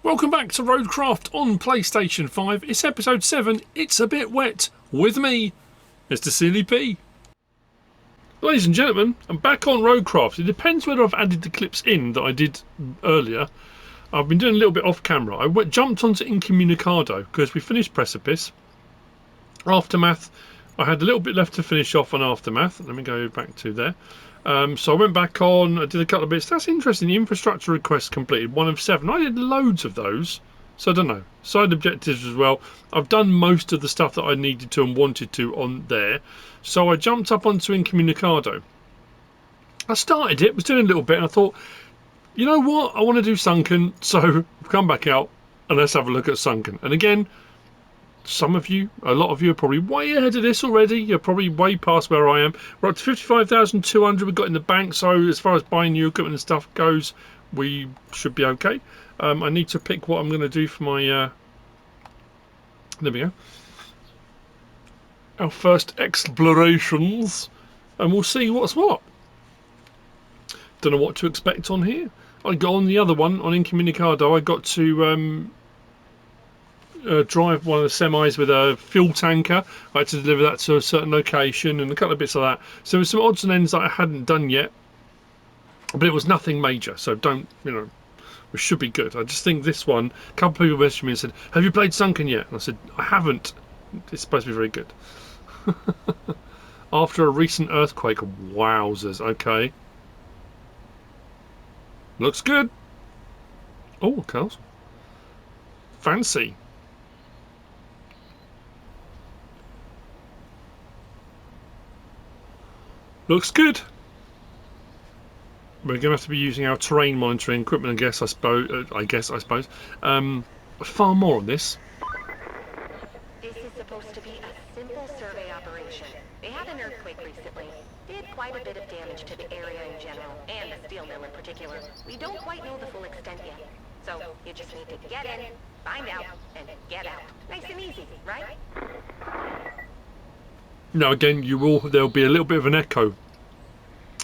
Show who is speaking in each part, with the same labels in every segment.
Speaker 1: Welcome back to Roadcraft on PlayStation 5. It's episode 7, It's a Bit Wet, with me, MrSealyp. Ladies and gentlemen, I'm back on Roadcraft. It depends whether I've added the clips in that I did earlier. I've been doing a little bit off camera. I jumped onto Incommunicado because we finished Precipice. Aftermath, I had a little bit left to finish off on Aftermath. Let me go back to there. So I went back on, I did a couple of bits. That's interesting, the infrastructure request completed, 1 of 7. I did loads of those, so I don't know. Side objectives as well. I've done most of the stuff that I needed to and wanted to on there. So I jumped up onto Incommunicado. I started it, was doing a little bit, and I thought, you know what, I want to do Sunken, so I've come back out and let's have a look at Sunken. And again, some of you, a lot of you are probably way ahead of this already. You're probably way past where I am. We're up to 55,200 we've got in the bank, so as far as buying new equipment and stuff goes, we should be okay. I need to pick what I'm going to do for my... there we go. Our first explorations, and we'll see what's what. Don't know what to expect on here. I got on the other one, on Incommunicado, I got to... drive one of the semis with a fuel tanker. I had to deliver that to a certain location and a couple of bits like that. So there's some odds and ends that I hadn't done yet, but it was nothing major, so don't, you know, we should be good. I just think this one, a couple of people messaged me and said, have you played Sunken yet? And I said, I haven't. It's supposed to be very good. After a recent earthquake, wowzers. Okay, looks good. Oh, cows, fancy. Looks good. We're going to have to be using our terrain monitoring equipment, I suppose. Far more on this.
Speaker 2: This is supposed to be a simple survey operation. They had an earthquake recently. Did quite a bit of damage to the area in general, and the steel mill in particular. We don't quite know the full extent yet. So, you just need to get in, find out, and get out. Nice and easy, right?
Speaker 1: Now again, there'll be a little bit of an echo.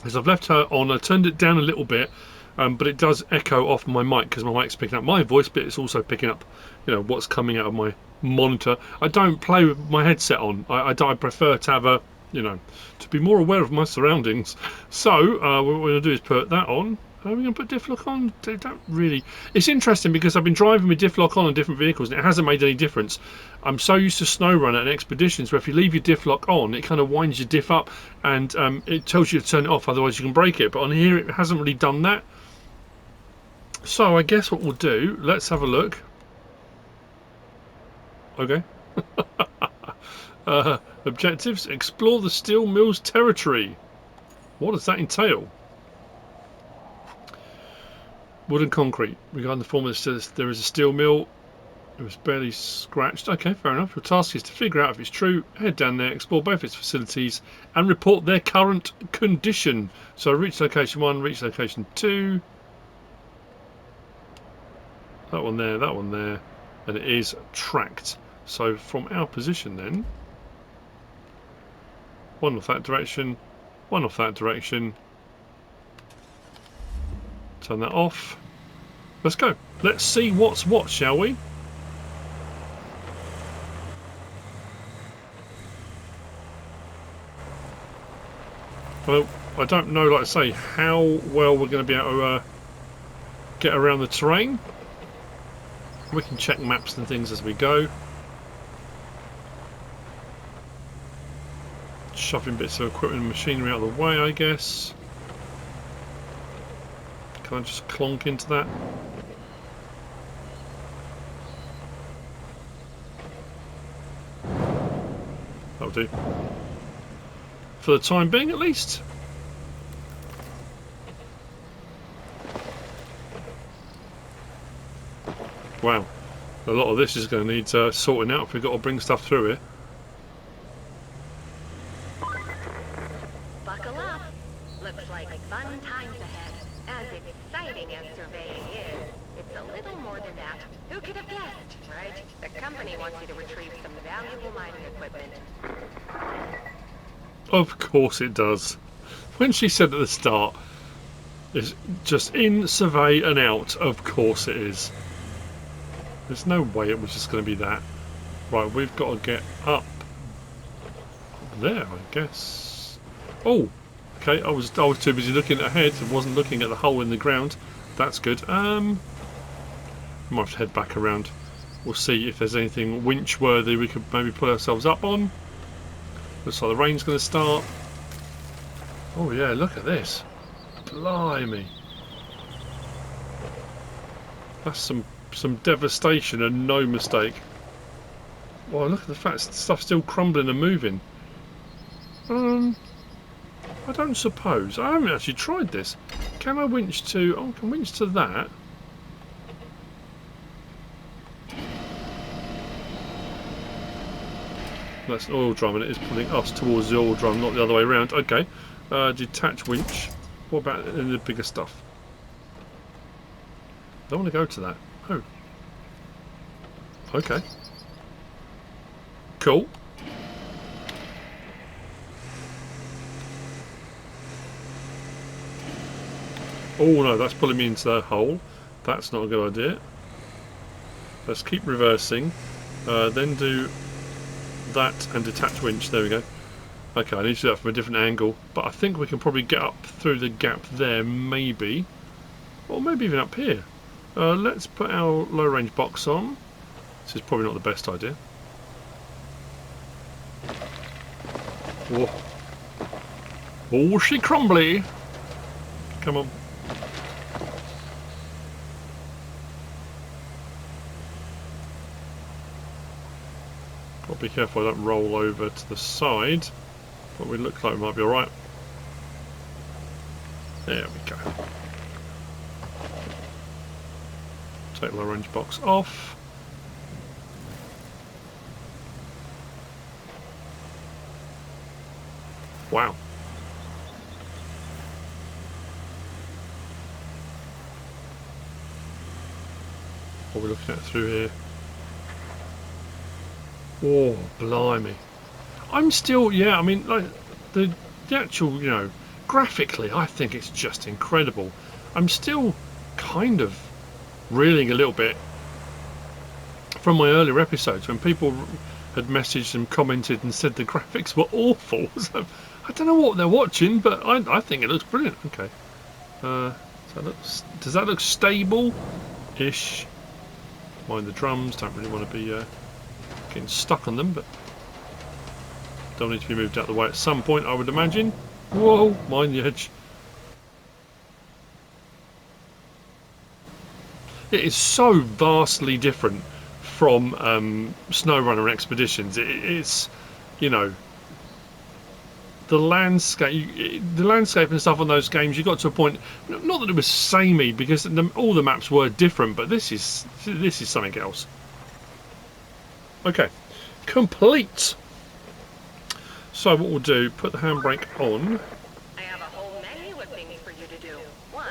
Speaker 1: As I've left her on, I turned it down a little bit, but it does echo off my mic because my mic's picking up my voice, but it's also picking up, you know, what's coming out of my monitor. I don't play with my headset on. I prefer to have a, you know, to be more aware of my surroundings. So what we're going to do is put that on. Are we going to put diff lock on? They don't really. It's interesting because I've been driving with diff lock on different vehicles and it hasn't made any difference. I'm so used to SnowRunner and Expeditions where if you leave your diff lock on, it kind of winds your diff up and it tells you to turn it off, otherwise you can break it. But on here, it hasn't really done that. So I guess what we'll do, let's have a look. Okay. Objectives: explore the steel mill's territory. What does that entail? Wood and concrete. Regarding the form that says there is a steel mill, it was barely scratched. Okay, fair enough. Your task is to figure out if it's true, head down there, explore both its facilities, and report their current condition. So reach location 1, reach location 2. That one there, and it is tracked. So from our position then, 1 off that direction, 1 off that direction. Turn that off. Let's go. Let's see what's what, shall we? Well, I don't know, like I say, how well we're going to be able to get around the terrain. We can check maps and things as we go. Shoving bits of equipment and machinery out of the way, I guess. Can I just clonk into that? That'll do. For the time being, at least. Wow. A lot of this is going to need sorting out if we've got to bring stuff through here.
Speaker 2: Buckle up. Looks like fun times ahead. As exciting as surveying is, it's a little more than that. Who could have guessed, right? The company wants you to retrieve some valuable mining equipment.
Speaker 1: Of course it does. When she said at the start, it's just in, survey and out, of course it is. There's no way it was just going to be that. Right, we've got to get up there, I guess. Oh, okay. I was too busy looking ahead and wasn't looking at the hole in the ground. That's good. Might have to head back around. We'll see if there's anything winch worthy we could maybe put ourselves up on. Looks like the rain's going to start. Oh yeah, look at this. Blimey. That's some devastation and no mistake. Well, look at the fact stuff's still crumbling and moving. I don't suppose. I haven't actually tried this. Can I winch to... Oh, I can winch to that. That's an oil drum and it is pulling us towards the oil drum, not the other way around. Okay. Detach winch. What about the bigger stuff? I don't want to go to that. Oh. Okay. Cool. Oh no, that's pulling me into the hole. That's not a good idea. Let's keep reversing. Then do that and detach winch. There we go. Okay, I need to do that from a different angle. But I think we can probably get up through the gap there, maybe. Or maybe even up here. Let's put our low range box on. This is probably not the best idea. Whoa. Oh, she crumbly. Come on. Got to be careful I don't roll over to the side. But we look like we might be alright. There we go. Take the low range box off. Wow. What are we looking at through here? Oh, blimey. I'm still, yeah, I mean, like, the actual, you know, graphically, I think it's just incredible. I'm still kind of reeling a little bit from my earlier episodes when people had messaged and commented and said the graphics were awful. So, I don't know what they're watching, but I think it looks brilliant. Okay. Does that look stable-ish? Mind the drums, don't really want to be getting stuck on them, but don't need to be moved out of the way at some point, I would imagine. Whoa, mind the edge. It is so vastly different from SnowRunner Expeditions. It's, you know, the landscape and stuff on those games. You got to a point, not that it was samey because all the maps were different, but this is something else. Okay, complete. So what we'll do, put the handbrake on.
Speaker 2: I have a whole menu of things for you to do. 1,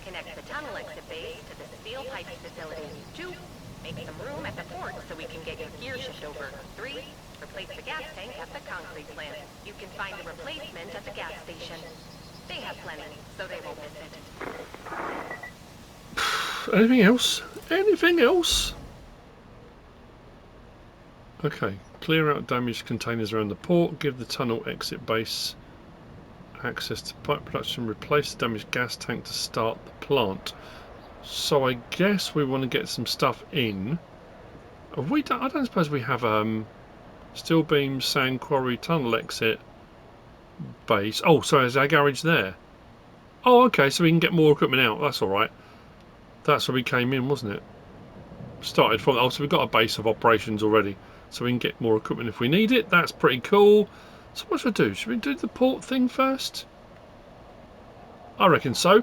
Speaker 2: connect the tunnel exit base to the steel pipes facility. 2, make some room at the port so we can get your gear shift over. 3, replace the gas tank at the concrete plant. You can find a replacement at the gas station. They have plenty, so they won't miss it.
Speaker 1: Anything else? Anything else? Okay, clear out damaged containers around the port, give the tunnel exit base access to pipe production, replace the damaged gas tank to start the plant. So I guess we want to get some stuff in. Have we done, I don't suppose we have steel beam, sand quarry, tunnel exit base. Oh, sorry, is our garage there? Oh, okay, so we can get more equipment out. That's alright. That's where we came in, wasn't it? Started from, oh, so we've got a base of operations already. So we can get more equipment if we need it. That's pretty cool. So what should I do? Should we do the port thing first? I reckon so.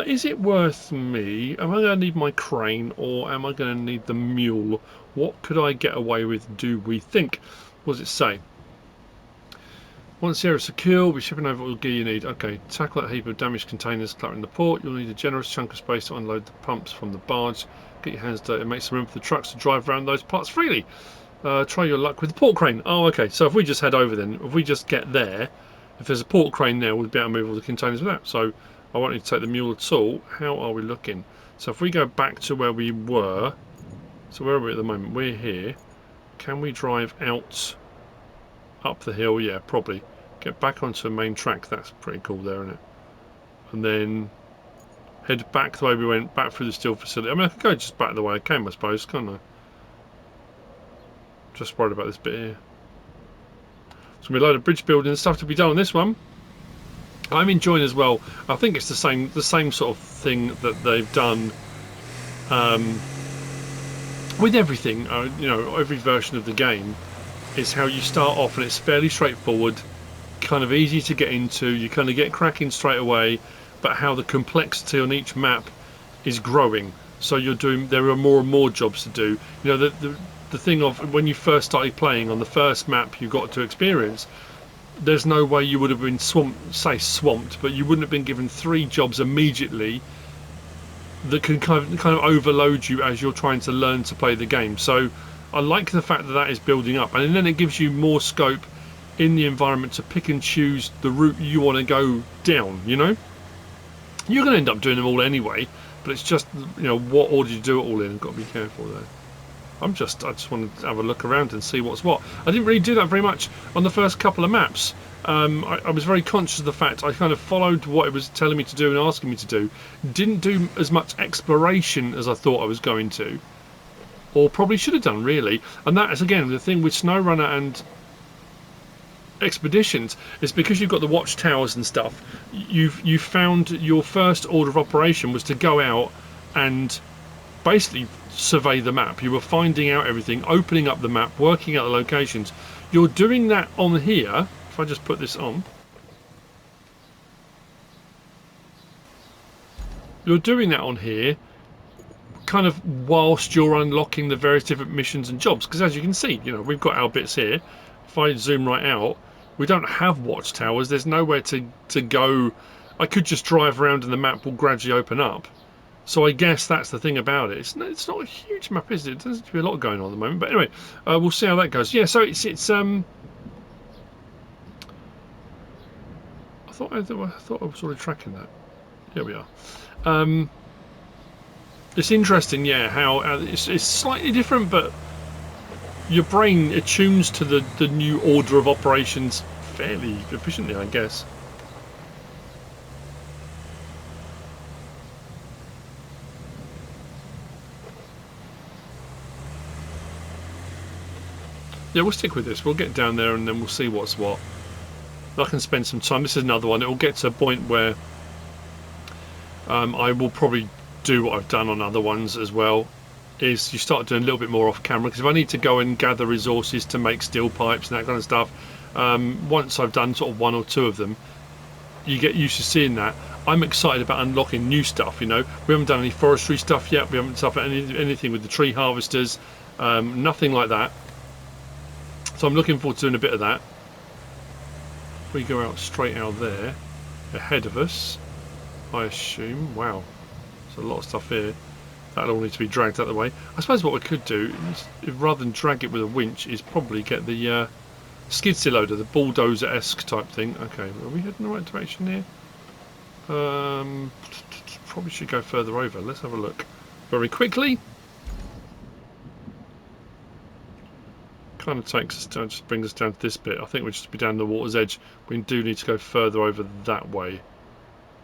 Speaker 1: Is it worth me? Am I going to need my crane or am I going to need the mule? What could I get away with, do we think? What does it say? Once the area is secure, we'll be shipping over all the gear you need. Okay, tackle that heap of damaged containers cluttering the port. You'll need a generous chunk of space to unload the pumps from the barge. Get your hands dirty and make some room for the trucks to drive around those parts freely. Try your luck with the port crane. Oh, okay, so if we just head over then, if we just get there, if there's a port crane there, we'll be able to move all the containers with that. So I won't need to take the mule at all. How are we looking? So if we go back to where we were, So where are we at the moment? We're here. Can we drive out up the hill? Yeah, probably. Get back onto the main track. That's pretty cool there, isn't it? And then head back the way we went, back through the steel facility. I mean, I could go just back the way I came, I suppose, can't I? Just worried about this bit here. There's going to be a load of bridge building and stuff to be done on this one. I'm enjoying as well. I think it's the same sort of thing that they've done with everything. You know, every version of the game is how you start off, and it's fairly straightforward, kind of easy to get into. You kind of get cracking straight away, but how the complexity on each map is growing. So there are more and more jobs to do. You know, the thing of when you first started playing on the first map you got to experience, there's no way you would have been swamped, but you wouldn't have been given 3 jobs immediately that can kind of overload you as you're trying to learn to play the game. So I like the fact that that is building up, and then it gives you more scope in the environment to pick and choose the route you want to go down. You know, you're going to end up doing them all anyway, but it's just, you know, what order you do it all in. I've got to be careful there. I just want to have a look around and see what's what. I didn't really do that very much on the first couple of maps. I was very conscious of the fact I kind of followed what it was telling me to do and asking me to do. Didn't do as much exploration as I thought I was going to, or probably should have done, really. And that is, again, the thing with SnowRunner and Expeditions, is because you've got the watchtowers and stuff. You've found your first order of operation was to go out and basically survey the map. You were finding out everything, opening up the map, working out the locations. You're doing that on here. If I just put this on, you're doing that on here kind of whilst you're unlocking the various different missions and jobs, because as you can see, you know, we've got our bits here. If I zoom right out, we don't have watchtowers. There's nowhere to go. I could just drive around and the map will gradually open up. So I guess that's the thing about it. It's not a huge map, is it? There doesn't seem to be a lot going on at the moment. But anyway, we'll see how that goes. Yeah, so it's I thought I was already tracking that. Here we are. It's interesting, yeah, how it's slightly different, but your brain attunes to the new order of operations fairly efficiently, I guess. Yeah, we'll stick with this. We'll get down there and then we'll see what's what. I can spend some time. This is another one. It will get to a point where I will probably do what I've done on other ones as well. Is you start doing a little bit more off camera, because if I need to go and gather resources to make steel pipes and that kind of stuff, once I've done sort of 1 or 2 of them, you get used to seeing that. I'm excited about unlocking new stuff. You know, we haven't done any forestry stuff yet. We haven't done anything with the tree harvesters. Nothing like that. So I'm looking forward to doing a bit of that. If we go out straight out there, ahead of us, I assume. Wow, there's a lot of stuff here. That'll all need to be dragged out of the way. I suppose what we could do, rather than drag it with a winch, is probably get the skid steer loader, the bulldozer-esque type thing. Okay, are we heading in the right direction here? Probably should go further over. Let's have a look very quickly. Kind of takes us down, just brings us down to this bit. I think we'll just be down the water's edge. We do need to go further over that way.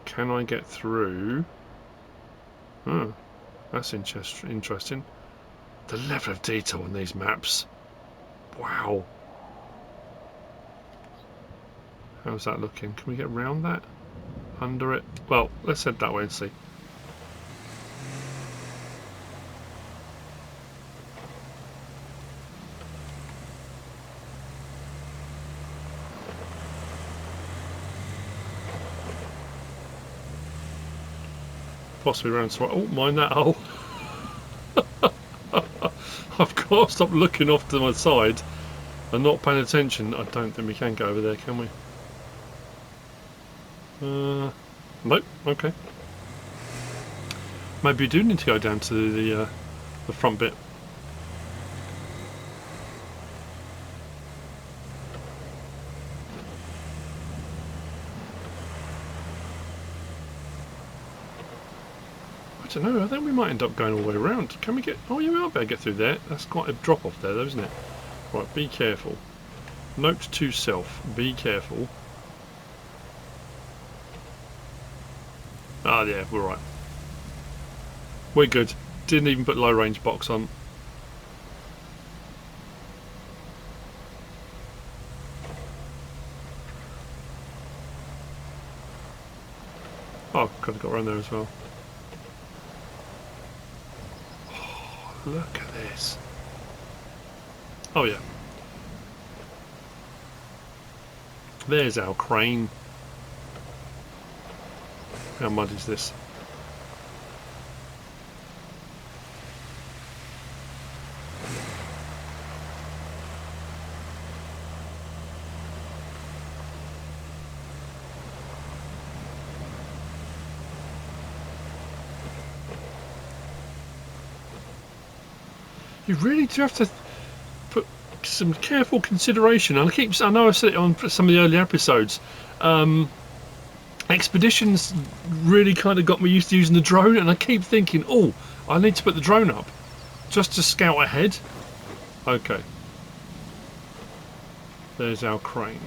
Speaker 1: Can I get through? Oh, that's interesting. The level of detail on these maps. Wow. How's that looking? Can we get around that? Under it? Well, let's head that way and see. Possibly around. Oh, mind that hole. I've got to stop looking off to my side and not paying attention. I don't think we can go over there, can we? Nope. Okay. Maybe we do need to go down to the front bit. I don't know. I think we might end up going all the way around. Can we get... Oh, yeah, we might be able to get through there. That's quite a drop off there, though, isn't it? Right, be careful. Note to self. Be careful. Ah, yeah, we're right. We're good. Didn't even put low range box on. Oh, could have got around there as well. Oh, look at this. Oh yeah. There's our crane. How mud is this? You really do have to put some careful consideration. And I know I said it on some of the early episodes. Expeditions really kind of got me used to using the drone, and I keep thinking, oh, I need to put the drone up just to scout ahead. Okay. There's our crane.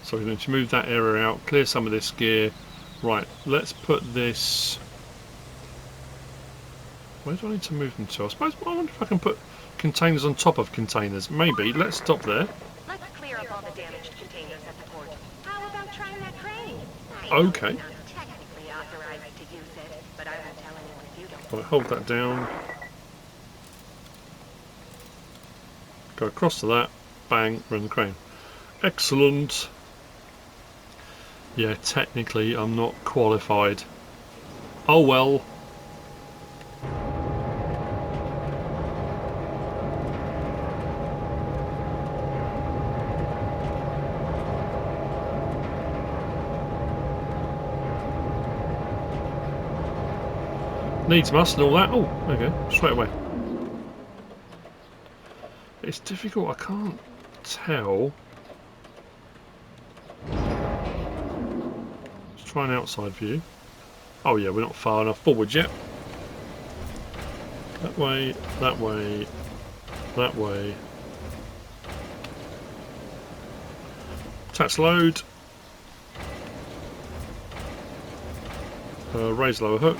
Speaker 1: So we're going to move that area out, clear some of this gear. Right, let's put this... Where do I need to move them to? I wonder if I can put containers on top of containers. Maybe. Let's stop there.
Speaker 2: Let's clear up all the damaged containers at the port. How about trying that crane?
Speaker 1: Okay.
Speaker 2: I'm not technically authorized to use it, but I won't tell anyone if you don't.
Speaker 1: Right, hold that down. Go across to that. Bang, run the crane. Excellent. Yeah, technically I'm not qualified. Oh well. Needs must and all that. Oh, okay, straight away. It's difficult, I can't tell. Let's try an outside view. Oh yeah, we're not far enough forward yet. That way, that way, that way. Attach load. Raise lower hook.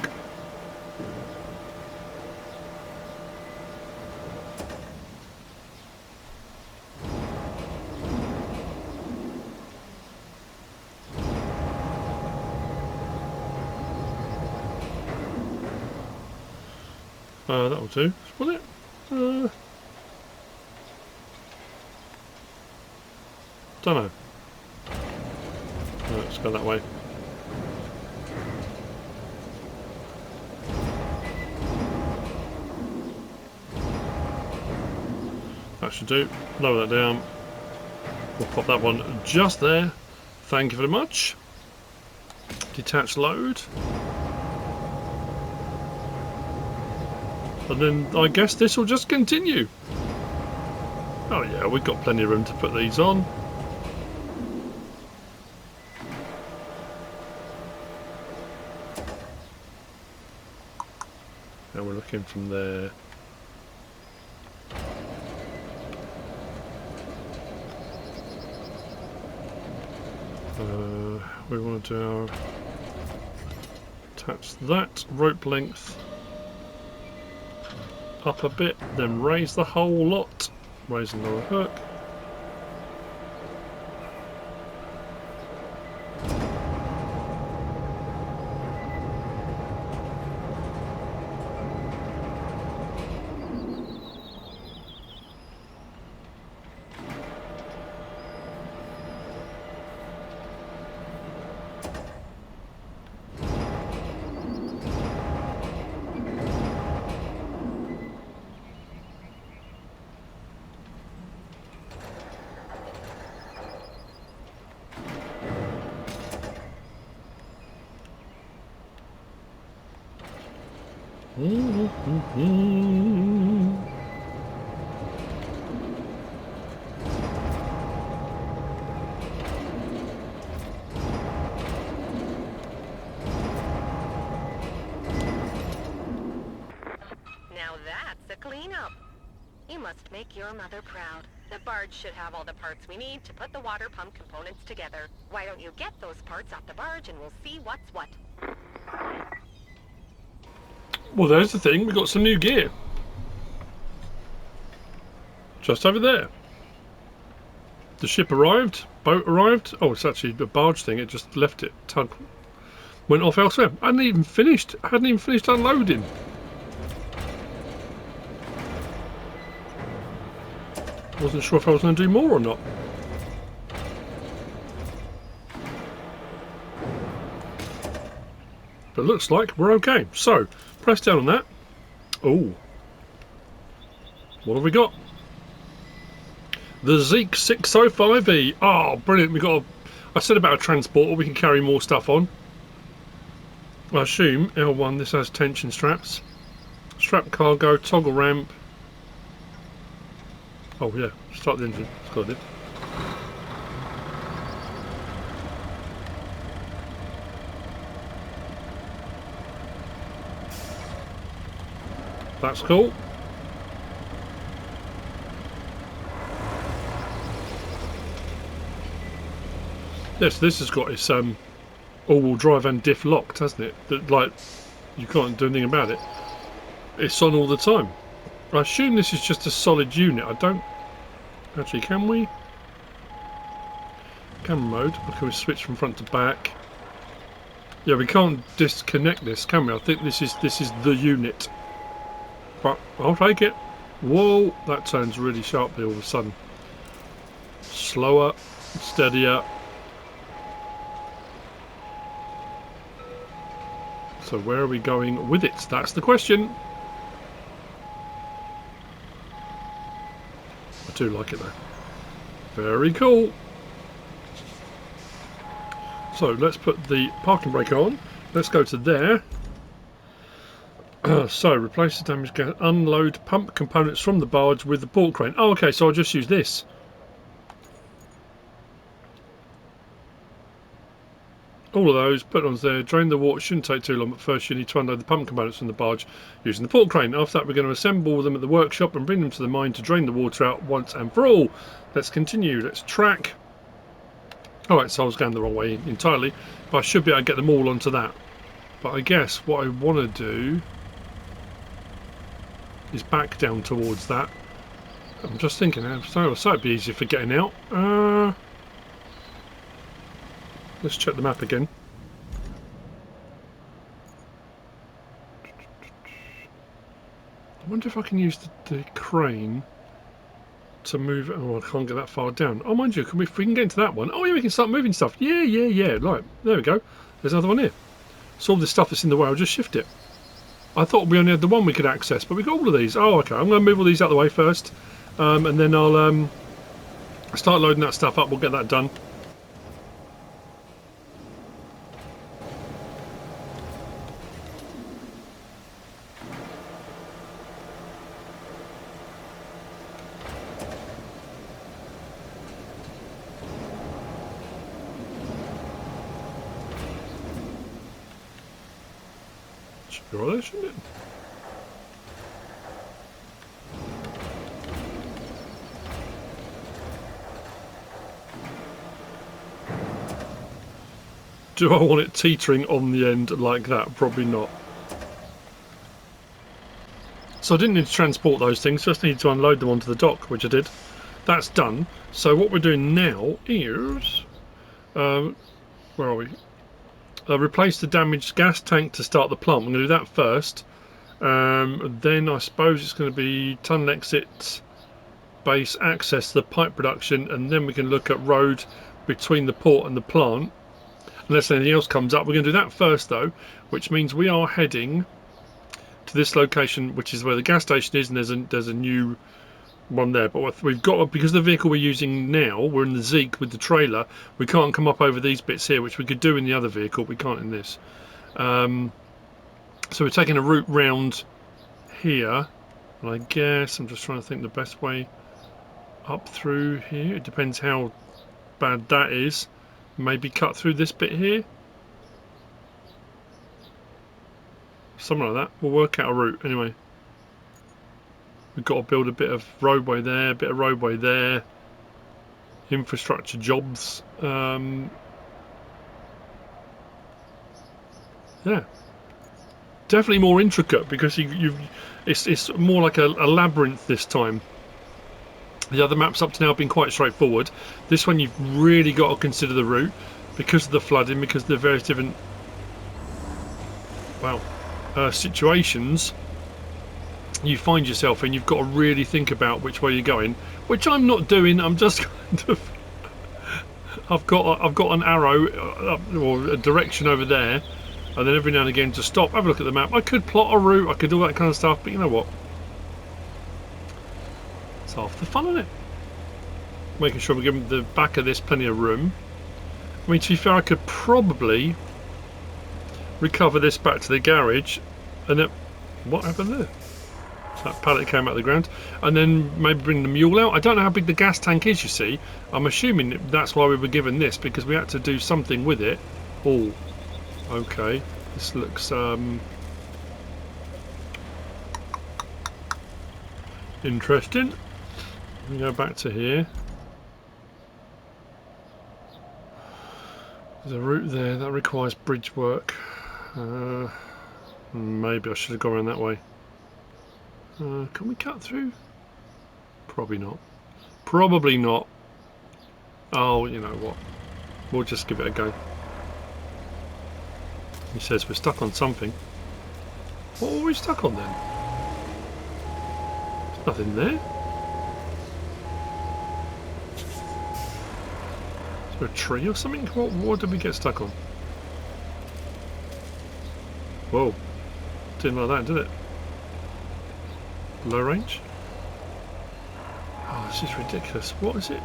Speaker 1: That'll do. Will it? Don't know. Let's go that way. That should do. Lower that down. We'll pop that one just there. Thank you very much. Detach load. And then I guess this will just continue. Oh yeah, we've got plenty of room to put these on. And we're looking from there. We want to do our... attach that rope length up a bit, then raise the whole lot. Raise the lower hook.
Speaker 2: You must make your mother proud. The barge should have all the parts we need to put the water pump components together. Why don't you get those parts off the barge and we'll see what's what.
Speaker 1: Well, there's the thing. We've got some new gear. Just over there. The ship arrived. Boat arrived. Oh, it's actually the barge thing. It just left it. Tug went off elsewhere. I hadn't even finished unloading. Wasn't sure if I was going to do more or not. But it looks like we're okay. So, press down on that. Oh. What have we got? The Zeke 605E. Oh, brilliant. We got I said about a transporter. We can carry more stuff on. I assume L1, this has tension straps. Strap cargo, toggle ramp. Oh yeah, start the engine. It's got it. That's cool. Yes, this has got its all-wheel drive and diff locked, hasn't it? That, like, you can't do anything about it. It's on all the time. I assume this is just a solid unit. I don't... Actually, can we? Camera mode. Can we switch from front to back? Yeah, we can't disconnect this, can we? I think this is the unit. But I'll take it. Whoa, that turns really sharply all of a sudden. Slower, steadier. So where are we going with it? That's the question. I do like it though. Very cool. So let's put the parking brake on. Let's go to there. So replace the damaged gas. Unload pump components from the barge with the port crane. Oh, okay. So I'll just use this. All of those, put on there, drain the water, shouldn't take too long, but first you need to unload the pump components from the barge using the port crane. After that we're going to assemble them at the workshop and bring them to the mine to drain the water out once and for all. Let's continue, let's track. Alright, so I was going the wrong way entirely, but I should be able to get them all onto that. But I guess what I want to do is back down towards that. I'm just thinking, so it'd be easier for getting out. Let's check the map again. I wonder if I can use the crane to move. Oh, I can't get that far down. Oh, mind you, if we can get into that one. Oh, yeah, we can start moving stuff. Yeah. Right, there we go. There's another one here. So all this stuff that's in the way, I'll just shift it. I thought we only had the one we could access, but we got all of these. Oh, okay. I'm going to move all these out of the way first, and then I'll start loading that stuff up. We'll get that done. Right, shouldn't it? Do I want it teetering on the end like that? Probably not. So I didn't need to transport those things, just need to unload them onto the dock, which I did. That's done. So what we're doing now is... where are we? Replace the damaged gas tank to start the plant. I'm going to do that first. Then I suppose it's going to be tunnel exit, base access to the pipe production, and then we can look at road between the port and the plant. Unless anything else comes up. We're going to do that first though, which means we are heading to this location, which is where the gas station is, and there's a new one there. But we've got, because the vehicle we're using now, we're in the Zeke with the trailer, we can't come up over these bits here, which we could do in the other vehicle. We can't in this. So we're taking a route round here, and I guess I'm just trying to think the best way up through here. It depends how bad that is. Maybe cut through this bit here, something like that. We'll work out a route anyway. We've got to build a bit of roadway there, a bit of roadway there. Infrastructure jobs. Yeah. Definitely more intricate because it's more like a labyrinth this time. The other maps up to now have been quite straightforward. This one you've really got to consider the route because of the flooding, because of the various different situations you find yourself in. You've got to really think about which way you're going, which I'm not doing. I'm just kind of I've got an arrow or a direction over there, and then every now and again to stop, have a look at the map. I could plot a route, I could do all that kind of stuff, but you know what? It's half the fun, isn't it? Making sure we're giving the back of this plenty of room. I mean, to be fair, I could probably recover this back to the garage, and then what happened there? That pallet came out of the ground, and then maybe bring the mule out. I don't know how big the gas tank is, you see. I'm assuming that's why we were given this, because we had to do something with it. Oh, okay. This looks interesting. We go back to here. There's a route there that requires bridge work. Maybe I should have gone around that way. Can we cut through? Probably not. Probably not. Oh, you know what? We'll just give it a go. He says we're stuck on something. What were we stuck on then? There's nothing there. Is there a tree or something? What did we get stuck on? Whoa. Didn't like that, did it? Low range? Oh, this is ridiculous. What is it?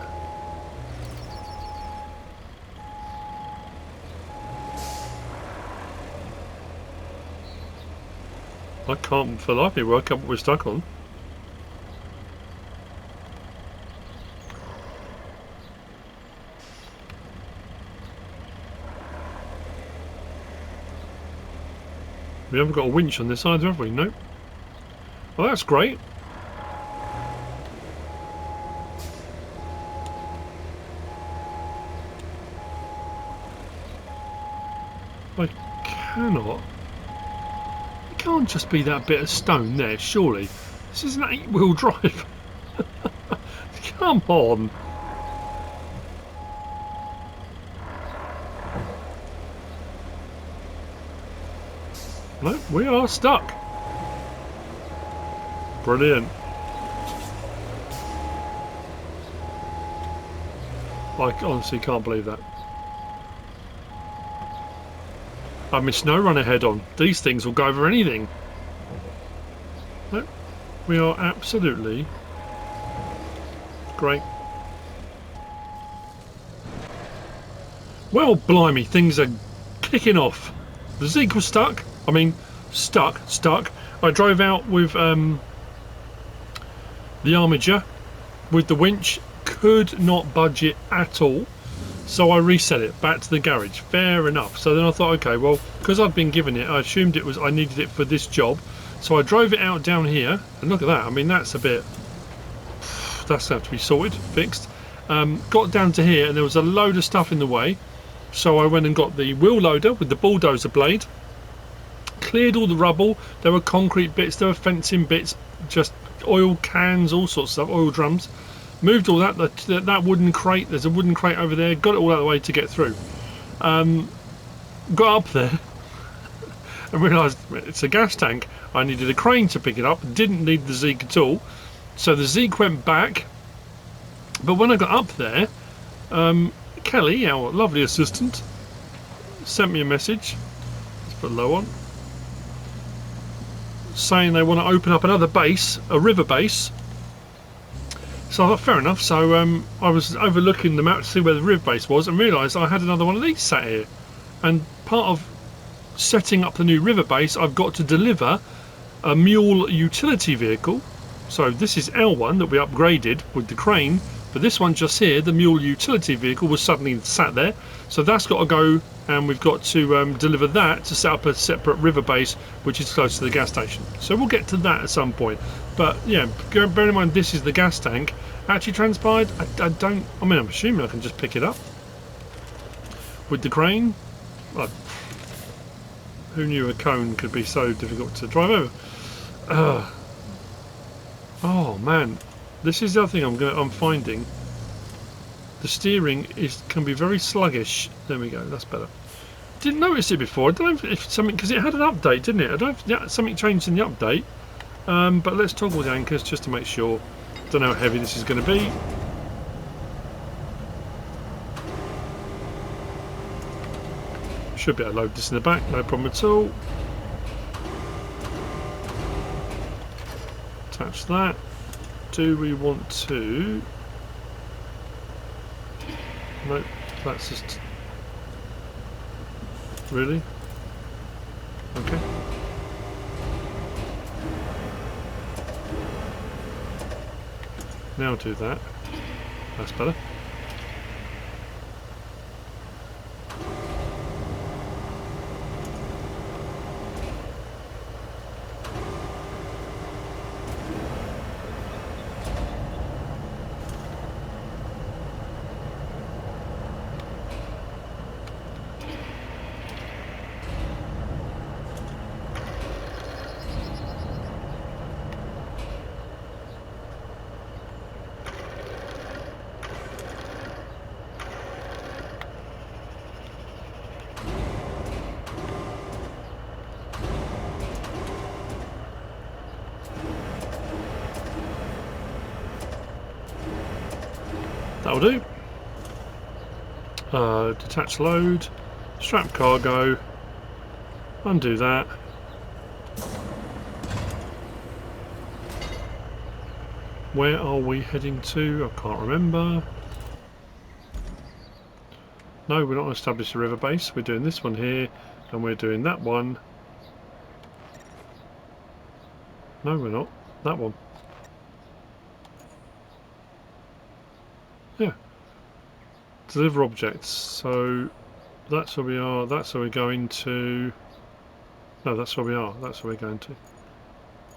Speaker 1: I can't for the life of me work out what we're stuck on. We haven't got a winch on this either, have we? Nope. Well, that's great. I cannot. It can't just be that bit of stone there, surely. This is an 8-wheel drive. Come on. No, we are stuck. Brilliant. I honestly can't believe that. I have my SnowRunner head on. These things will go over anything. No, we are absolutely great. Well, blimey, things are kicking off. The Zeke was stuck. I mean, stuck. I drove out with the armature with the winch, could not budge it at all, so I reset it back to the garage. Fair enough. So then I thought, okay, well, because I'd been given it, I assumed it was I needed it for this job, so I drove it out down here, and look at that. I mean, that's a bit, that's going to have to be sorted, fixed. Got down to here, and there was a load of stuff in the way, so I went and got the wheel loader with the bulldozer blade, cleared all the rubble. There were concrete bits, there were fencing bits, just oil cans, all sorts of stuff, oil drums. Moved all that wooden crate. There's a wooden crate over there. Got it all out of the way to get through. Got up there and realised it's a gas tank. I needed a crane to pick it up. Didn't need the Zeke at all. So the Zeke went back. But when I got up there, Kelly, our lovely assistant, sent me a message. Let's put low on. Saying they want to open up another base, a river base. So I thought, fair enough. So I was overlooking the map to see where the river base was and realised I had another one of these sat here. And part of setting up the new river base, I've got to deliver a mule utility vehicle. So this is our one that we upgraded with the crane, but this one just here, the mule utility vehicle, was suddenly sat there. So that's got to go, and we've got to deliver that to set up a separate river base which is close to the gas station. So we'll get to that at some point. But yeah, bear in mind this is the gas tank. Actually transpired, I don't, I mean I'm assuming I can just pick it up with the crane. Well, who knew a cone could be so difficult to drive over? Oh man, this is the other thing I'm finding. The steering can be very sluggish. There we go, that's better. Didn't notice it before. I don't know if something, because it had an update, didn't it? I don't know if something changed in the update. But let's toggle the anchors just to make sure. Don't know how heavy this is going to be. Should be able to load this in the back, no problem at all. Attach that. Do we want to? Nope, that's just... Really? Okay. Now do that. That's better. That'll do. Detach load, strap cargo, undo that. Where are we heading to? I can't remember. No, we're not going to establish a river base. We're doing this one here, and we're doing that one. No, we're not. That one. Yeah. Deliver objects. So that's where we are. That's where we're going to. No, that's where we are. That's where we're going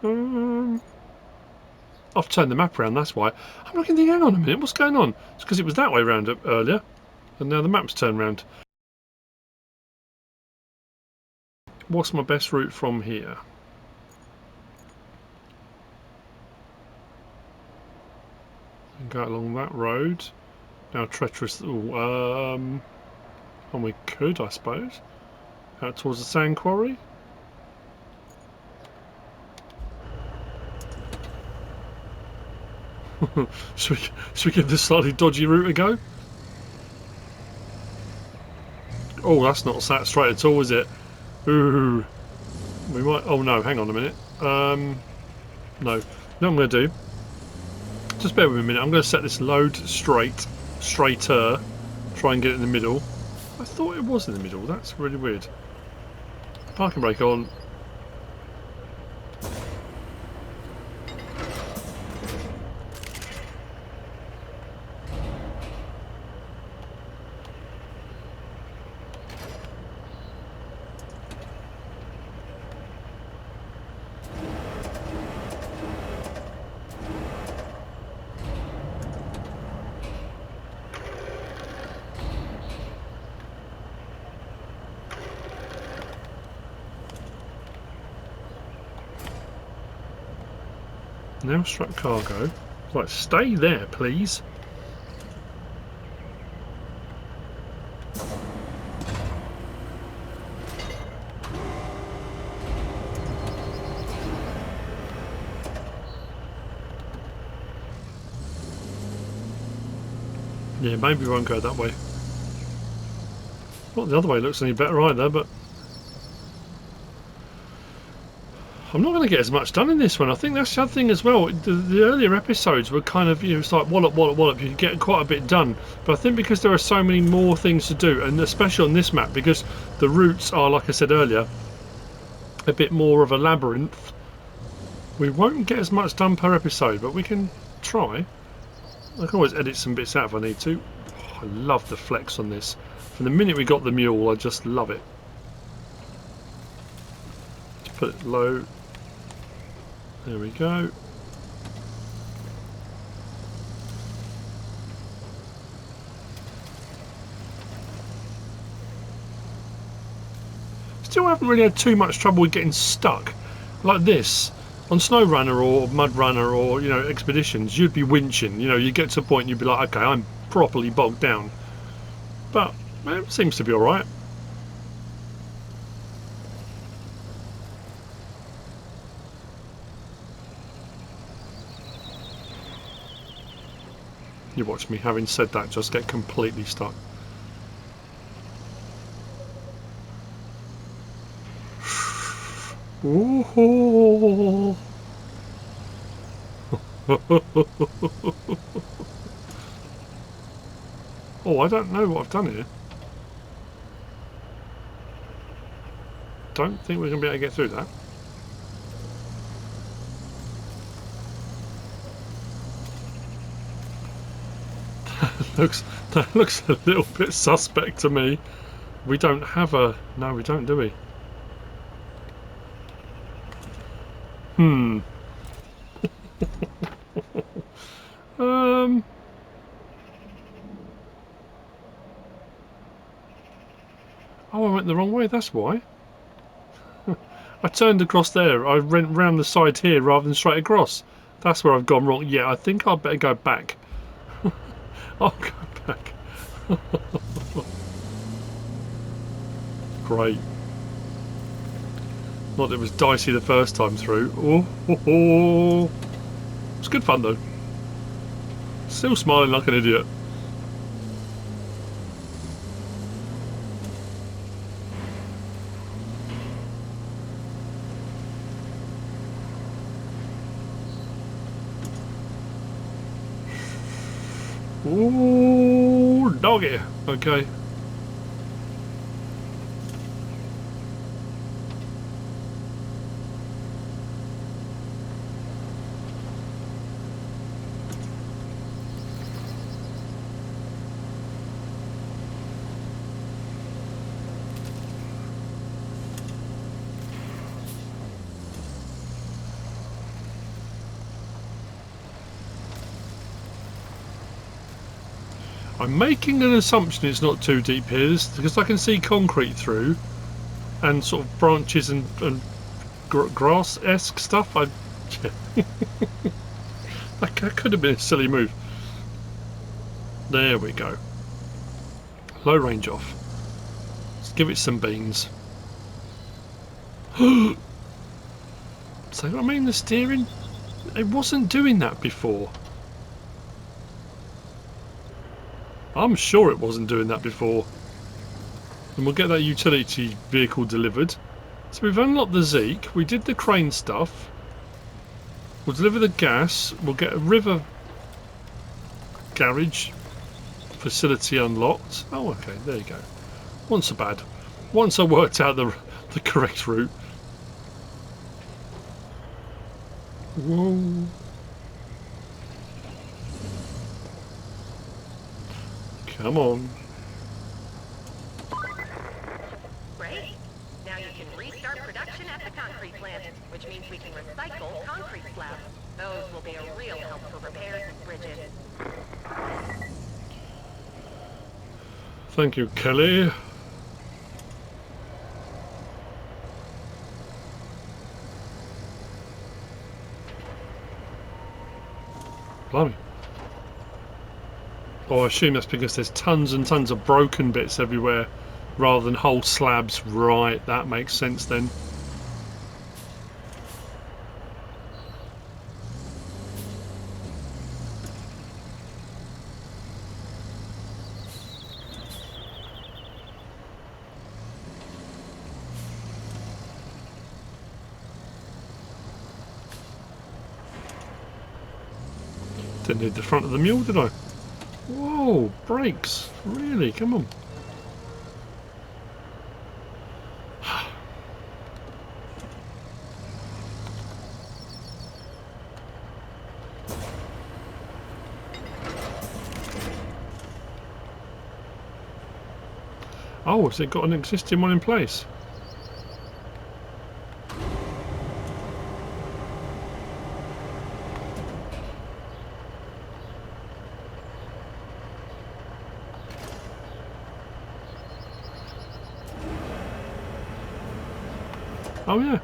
Speaker 1: to. I've turned the map around. That's why. I'm looking thinking, hang on a minute. What's going on? It's because it was that way round earlier, and now the map's turned round. What's my best route from here? And go along that road. Now treacherous. And we could, I suppose, out towards the sand quarry. should we give this slightly dodgy route a go? Oh, that's not sat straight at all, is it? Ooh, we might. Oh no, hang on a minute. No, what I'm going to do. Just bear with me a minute. I'm going to set this load straighter. Try and get it in the middle. I thought it was in the middle. That's really weird. Parking brake on. Now strap cargo. Right, stay there, please. Yeah, maybe we won't go that way. Not the other way looks any better either, but I'm not going to get as much done in this one. I think that's the other thing as well. The earlier episodes were kind of, it's like wallop, wallop, wallop. You get quite a bit done. But I think because there are so many more things to do, and especially on this map, because the routes are, like I said earlier, a bit more of a labyrinth, we won't get as much done per episode, but we can try. I can always edit some bits out if I need to. Oh, I love the flex on this. From the minute we got the mule, I just love it. Put it low. There we go. Still haven't really had too much trouble with getting stuck. Like this, on SnowRunner or MudRunner or, you know, expeditions, you'd be winching. You know, you get to a point and you'd be like, okay, I'm properly bogged down. But it seems to be alright. You watch me, having said that, just get completely stuck. Ooh. Oh, I don't know what I've done here. Don't think we're going to be able to get through that. That looks a little bit suspect to me. We don't have a... No, we don't, do we? Oh, I went the wrong way, that's why. I turned across there. I went round the side here rather than straight across. That's where I've gone wrong. Yeah, I think I'd better go back. I'll go back. Great. Not that it was dicey the first time through. Oh. It's good fun though. Still smiling like an idiot. Ooh, doggy. Okay. I'm making an assumption it's not too deep here because I can see concrete through and sort of branches and grass-esque stuff. That could have been a silly move. There we go. Low range off. Let's give it some beans. So I mean, the steering, it wasn't doing that before. I'm sure it wasn't doing that before. And we'll get that utility vehicle delivered. So we've unlocked the Zeke. We did the crane stuff. We'll deliver the gas. We'll get a river garage facility unlocked. Oh, okay, there you go. Wasn't so bad. Once I worked out the correct route. Whoa. Come on.
Speaker 2: Great. Now you can restart production at the concrete plant, which means we can recycle concrete slabs. Those will be a real help for repairs and bridges.
Speaker 1: Thank you, Kelly. Blimey. Oh, I assume that's because there's tons and tons of broken bits everywhere rather than whole slabs. Right, that makes sense then. Didn't need the front of the mule, did I? Whoa, brakes. Really? Come on. Oh, has it got an existing one in place? Oh yeah.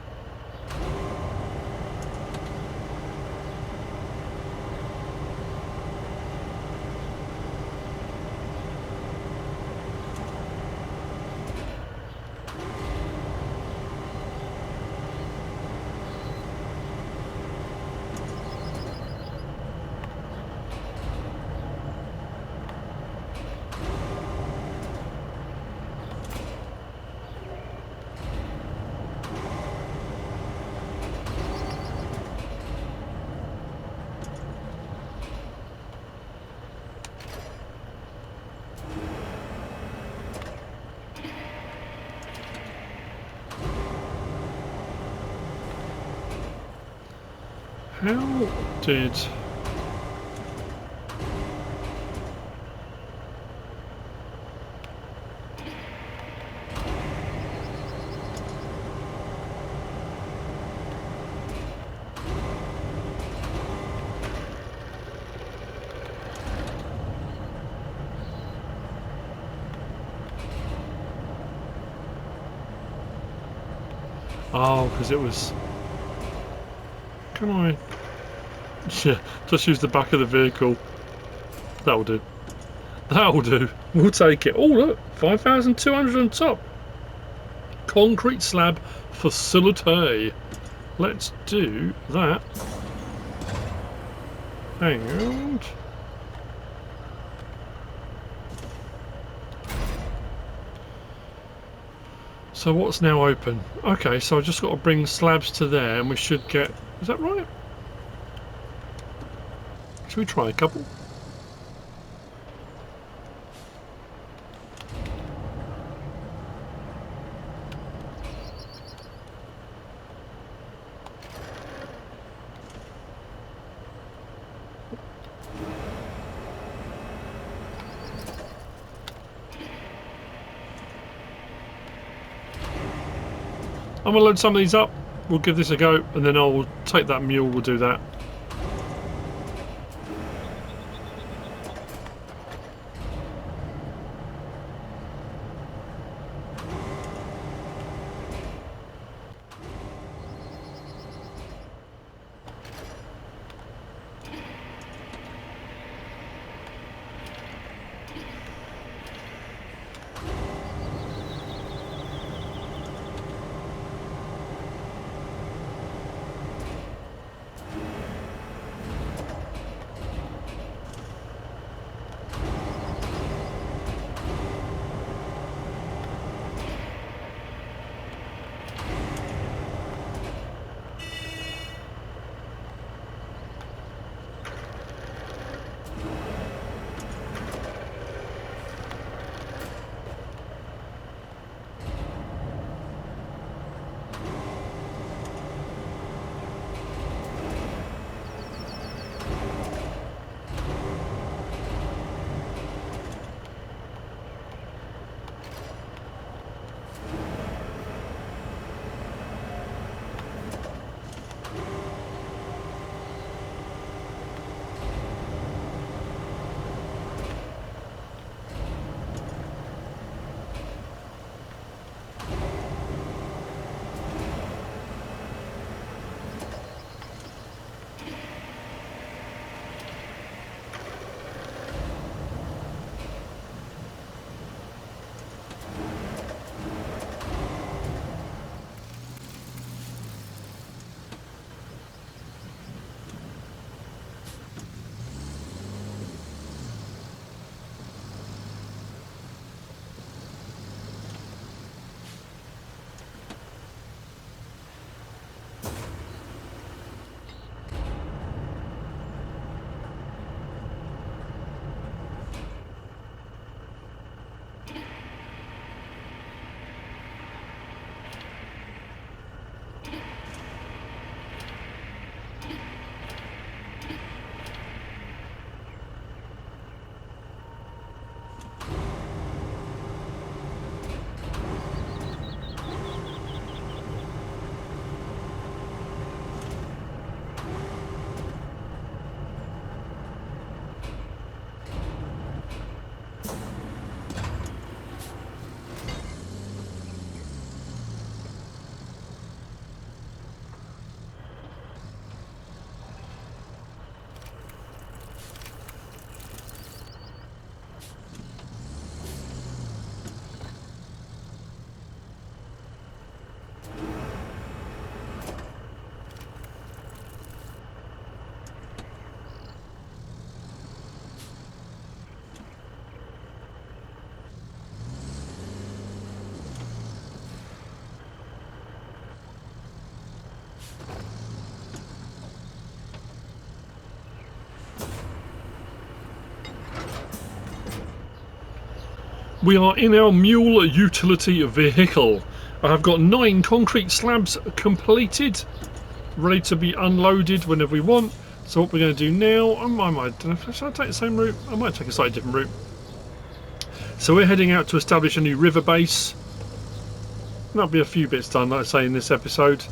Speaker 1: How did... Oh, because it was... Can I... Yeah, just use the back of the vehicle. That'll do. That'll do. We'll take it. Oh, look. 5,200 on top. Concrete slab facility. Let's do that. Hang on. So what's now open? Okay, so I've just got to bring slabs to there and we should get... Is that right? Should we try a couple? I'm going to load some of these up, we'll give this a go, and then I'll take that mule, we'll do that. We are in our mule utility vehicle. I have got 9 concrete slabs completed, ready to be unloaded whenever we want. So what we're going to do now, should I take the same route? I might take a slightly different route. So we're heading out to establish a new river base. That'll be a few bits done, like I say, in this episode.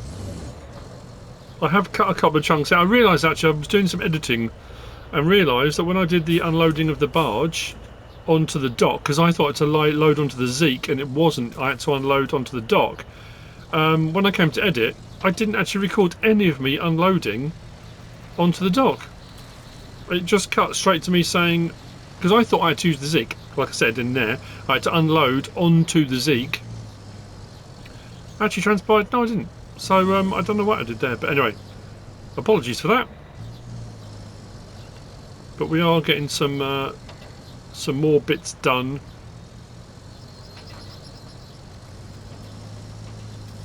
Speaker 1: I have cut a couple of chunks out. I realised actually I was doing some editing and realised that when I did the unloading of the barge onto the dock, because I thought it to load onto the Zeke and it wasn't, I had to unload onto the dock. When I came to edit, I didn't actually record any of me unloading onto the dock. It just cut straight to me saying, because I thought I had to use the Zeke, like I said in there, I had to unload onto the Zeke. Actually transpired, no I didn't. So I don't know what I did there, but anyway, apologies for that. But we are getting some more bits done.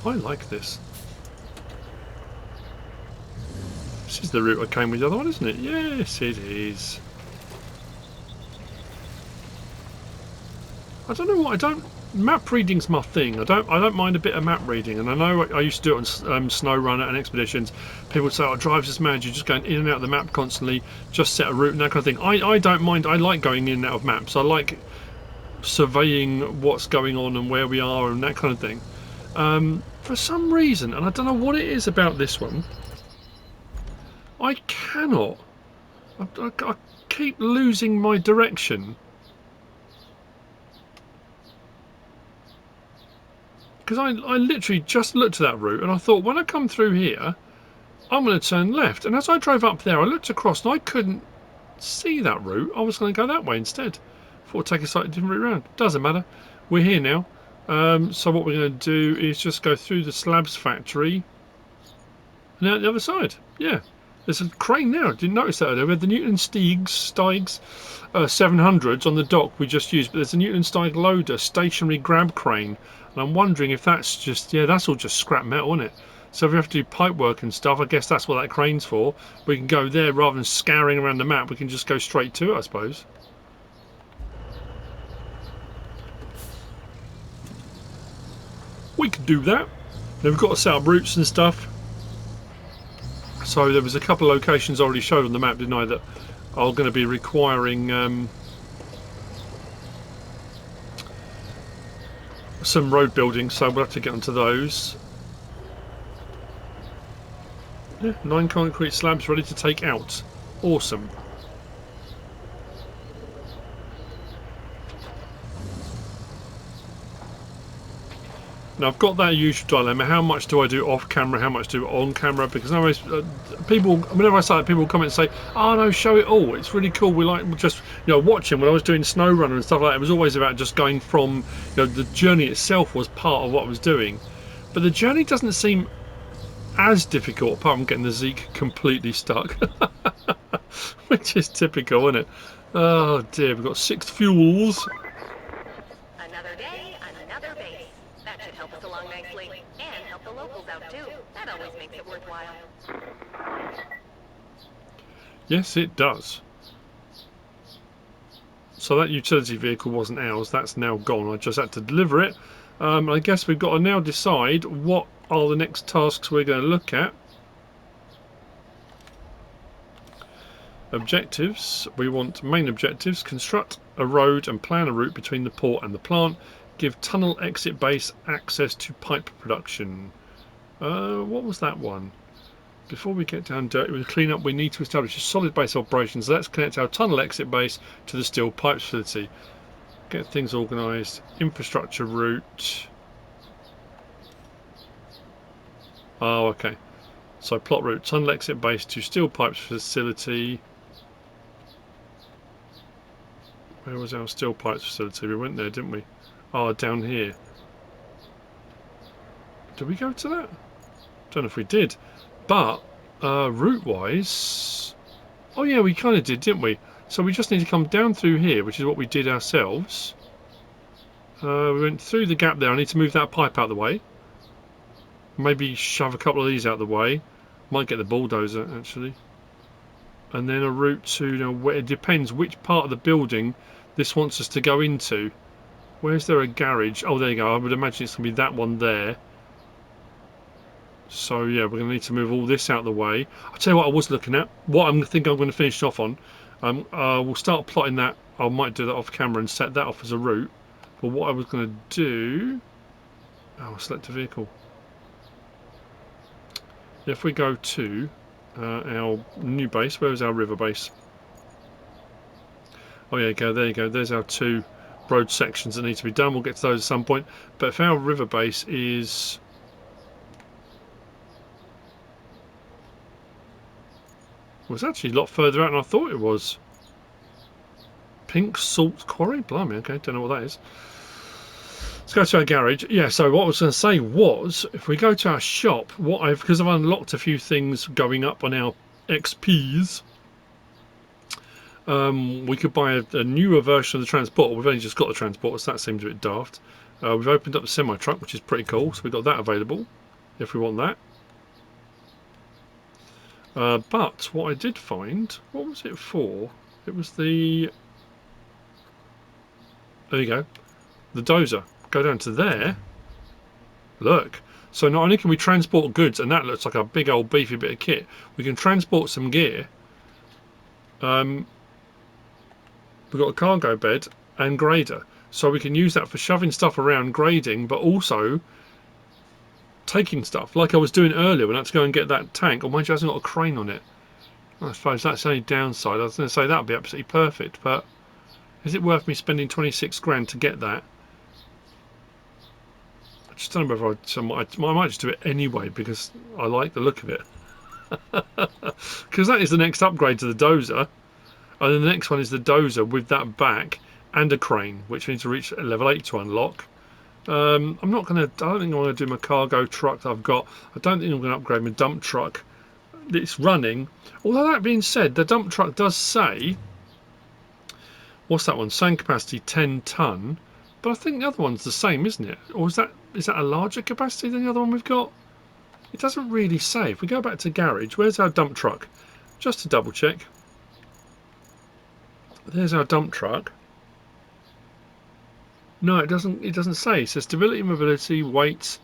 Speaker 1: I like this. This is the route I came with the other one, isn't it? Yes, it is. I don't know what map reading's my thing. I don't mind a bit of map reading, and I know I used to do it on SnowRunner and Expeditions. People would say, "Oh, it drives us mad. You're just going in and out of the map constantly. Just set a route and that kind of thing." I don't mind. I like going in and out of maps. I like surveying what's going on and where we are and that kind of thing. For some reason, and I don't know what it is about this one, I cannot. I keep losing my direction. Because I literally just looked at that route and I thought, when I come through here, I'm going to turn left. And as I drove up there, I looked across and I couldn't see that route. I was going to go that way instead. Thought I'd take a slightly different route around. Doesn't matter. We're here now. So what we're going to do is just go through the Slabs factory and out the other side. Yeah. There's a crane there. I didn't notice that earlier. We had the Newton Steigs 700s on the dock we just used. But there's a Newton Steig loader, stationary grab crane. And I'm wondering if that's just, yeah, that's all just scrap metal, isn't it? So if we have to do pipe work and stuff, I guess that's what that crane's for. We can go there rather than scouring around the map. We can just go straight to it, I suppose. We could do that. Now we've got to set up routes and stuff. So there was a couple of locations I already showed on the map, didn't I, that are going to be requiring some road building, so we'll have to get onto those. Yeah, 9 concrete slabs ready to take out. Awesome. Now I've got that usual dilemma: how much do I do off camera, how much do I on camera? Because nowadays, people, whenever I say that, people come and say, "Oh no, show it all. It's really cool. We like just, you know, watching." When I was doing SnowRunner and stuff like that, it was always about just going from, you know, the journey itself was part of what I was doing, but the journey doesn't seem as difficult apart from getting the Zeke completely stuck, which is typical, isn't it? Oh dear, we've got 6 fuels.
Speaker 2: Another day, another base. That should help us along nicely. And help the locals out too. That always makes it worthwhile.
Speaker 1: Yes, it does. So that utility vehicle wasn't ours. That's now gone. I just had to deliver it. I guess we've got to now decide what are the next tasks we're going to look at. Objectives. We want main objectives: construct a road and plan a route between the port and the plant. Give tunnel exit base access to pipe production. What was that one? Before we get down dirty with clean up, we need to establish a solid base of operations. So let's connect our tunnel exit base to the steel pipes facility. Get things organised. Infrastructure route. Oh, okay. So plot route, tunnel exit base to steel pipes facility. Where was our steel pipes facility? We went there, didn't we? Oh, down here. Did we go to that? Don't know if we did. But route-wise, oh yeah, we kind of did, didn't we? So we just need to come down through here, which is what we did ourselves. We went through the gap there. I need to move that pipe out of the way. Maybe shove a couple of these out of the way. Might get the bulldozer actually. And then a route to, you know, where it depends which part of the building this wants us to go into. Where's there a garage? Oh, there you go. I would imagine it's going to be that one there. So yeah, we're going to need to move all this out of the way. I'll tell you what I was looking at. What I think I'm going to finish off on. We'll start plotting that. I might do that off camera and set that off as a route. But what I was going to do... Oh, select a vehicle. If we go to our new base, where is our river base? Oh yeah, there you go. There's our 2 road sections that need to be done. We'll get to those at some point. But if our river base is... Well, it's actually a lot further out than I thought it was. Pink Salt Quarry? Blimey, okay, don't know what that is. Let's go to our garage. Yeah, so what I was going to say was, if we go to our shop, because I've unlocked a few things going up on our XPs, we could buy a newer version of the transporter. We've only just got the transporter, so that seems a bit daft. We've opened up the semi-truck, which is pretty cool, so we've got that available, if we want that. But what I did find, what was it for? It was the... There you go. The dozer. Go down to there. Look. So not only can we transport goods, and that looks like a big old beefy bit of kit, we can transport some gear. We've got a cargo bed and grader. So we can use that for shoving stuff around, grading, but also taking stuff. Like I was doing earlier when I had to go and get that tank. Oh, mind you, it hasn't got a crane on it. I suppose that's the only downside. I was going to say that would be absolutely perfect, but is it worth me spending 26 grand to get that? I just don't know whether I might just do it anyway because I like the look of it. Because that is the next upgrade to the dozer. And then the next one is the dozer with that back and a crane, which we need to reach level 8 to unlock. I don't think I'm going to do my cargo truck that I've got. I don't think I'm going to upgrade my dump truck. It's running. Although that being said, the dump truck does say, what's that one? Sand capacity 10 ton. But I think the other one's the same, isn't it? Or is that a larger capacity than the other one we've got? It doesn't really say. If we go back to garage, where's our dump truck? Just to double check. There's our dump truck. No, it doesn't say. It says stability, mobility, weight.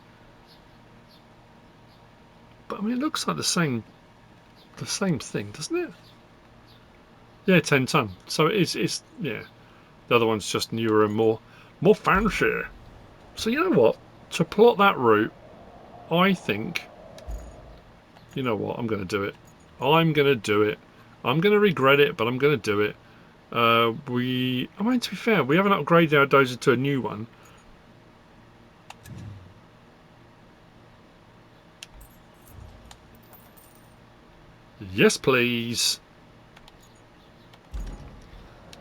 Speaker 1: But I mean, it looks like the same thing, doesn't it? Yeah, 10 ton. So it's yeah. The other one's just newer and more fancy. So you know what? To plot that route, I think, you know what? I'm going to do it. I'm going to do it. I'm going to regret it, but I'm going to do it. I mean, to be fair, we haven't upgraded our dozer to a new one. Yes, please.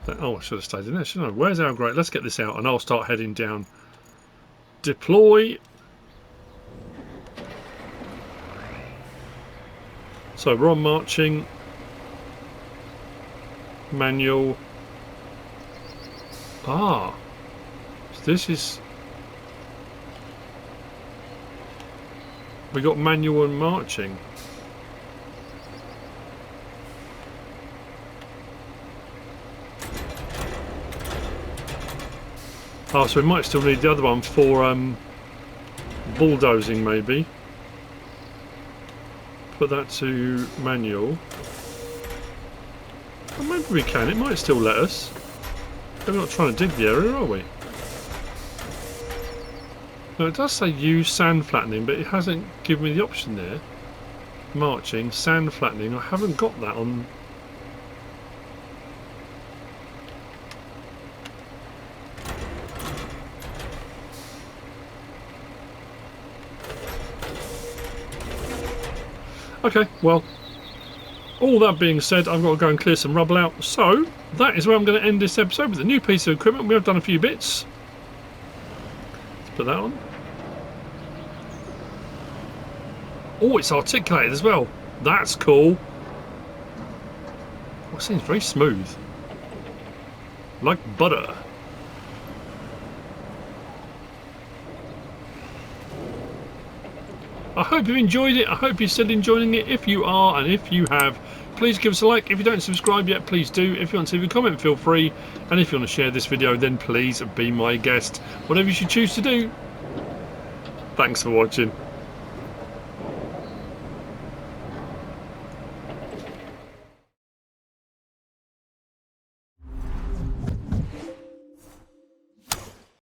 Speaker 1: Oh, I should have stayed in there, shouldn't I? Where's our grade? Let's get this out and I'll start heading down. Deploy. So we're on marching. Manual. Ah. So this is... We got manual and marching. Oh, so we might still need the other one for bulldozing, maybe. Put that to manual. Well, maybe we can. It might still let us. We're not trying to dig the area, are we? No, it does say use sand flattening, but it hasn't given me the option there. Marching, sand flattening. I haven't got that on. Okay, well, all that being said, I've got to go and clear some rubble out. So, that is where I'm going to end this episode with a new piece of equipment. We have done a few bits. Let's put that on. Oh, it's articulated as well. That's cool. Oh, it seems very smooth. Like butter. I hope you've enjoyed it. I hope you're still enjoying it. If you are, and if you have, please give us a like. If you don't subscribe yet, please do. If you want to leave a comment, feel free. And if you want to share this video, then please be my guest. Whatever you should choose to do. Thanks for watching.